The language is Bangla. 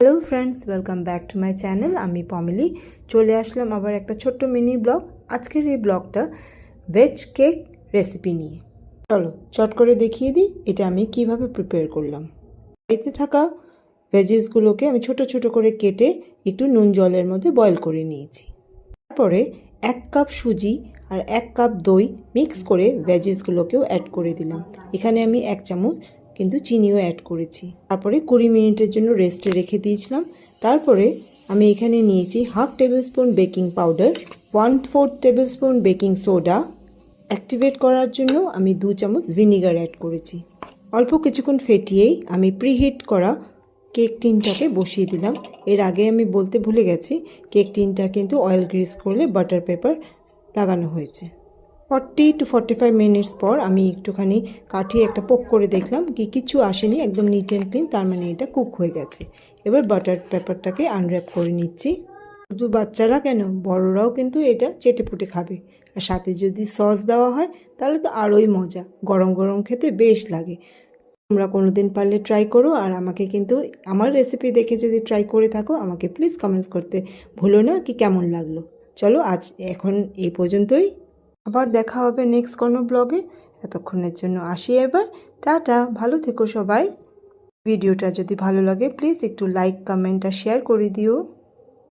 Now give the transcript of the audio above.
Hello friends, welcome back to my channel. আমি পমিলি চলে আসলাম আবার একটা ছোট্ট মিনি ব্লগ। আজকের এই ব্লগটা ভেজ কেক রেসিপি নিয়ে। চলো চট করে দেখিয়ে দিই এটা আমি কিভাবে প্রিপেয়ার করলাম। বাড়িতে থাকা ভেজিসগুলোকে আমি ছোট ছোট করে কেটে একটু নুন জলের মধ্যে বয়েল করে নিয়েছি। তারপরে 1 কাপ সুজি আর 1 কাপ দই মিক্স করে ভেজিসগুলোকেও অ্যাড করে দিলাম। এখানে আমি 1 চামচ কিন্তু চিনিও অ্যাড করেছি। তারপরে 20 মিনিটের জন্য রেস্টে রেখে দিয়েছিলাম। তারপরে আমি এখানে নিয়েছি half table spoon baking powder, 1/4 table spoon baking soda. Activate করার জন্য আমি 2 চামচ ভিনিগার অ্যাড করেছি। অল্প কিছুক্ষণ ফেটিয়েই আমি প্রিহিট করা কেক টিনটাকে বসিয়ে দিলাম। এর আগে আমি বলতে ভুলে গেছি, কেক টিনটা কিন্তু অয়েল গ্রিস করলে বাটার পেপার লাগানো হয়েছে। 40 to 45 মিনিটস পর আমি একটুখানি কাঠিয়ে একটা পোক করে দেখলাম কিছু আসেনি, একদম নিট অ্যান্ড ক্লিন, তার মানে এটা কুক হয়ে গেছে। এবার বাটার পেপারটাকে আনর্যাপ করে নিচ্ছি। শুধু বাচ্চারা কেন, বড়রাও কিন্তু এটা চেটেপুটে খাবে। আর সাথে যদি সস দেওয়া হয় তাহলে তো আরোই মজা, গরম গরম খেতে বেশ লাগে। তোমরা কোনো দিন পারলে ট্রাই করো, আর আমাকে কিন্তু আমার রেসিপি দেখে যদি ট্রাই করে থাকো আমাকে প্লিজ কমেন্টস করতে ভুলো না কি কেমন লাগলো। চলো আজ এখন এই পর্যন্তই, আবার দেখা হবে নেক্সট কোনো ব্লগে। এতক্ষণের জন্য আসি এবার, টাটা, ভালো থেকো সবাই। ভিডিওটা যদি ভালো লাগে প্লিজ একটু লাইক, কমেন্ট আর শেয়ার করে দিও।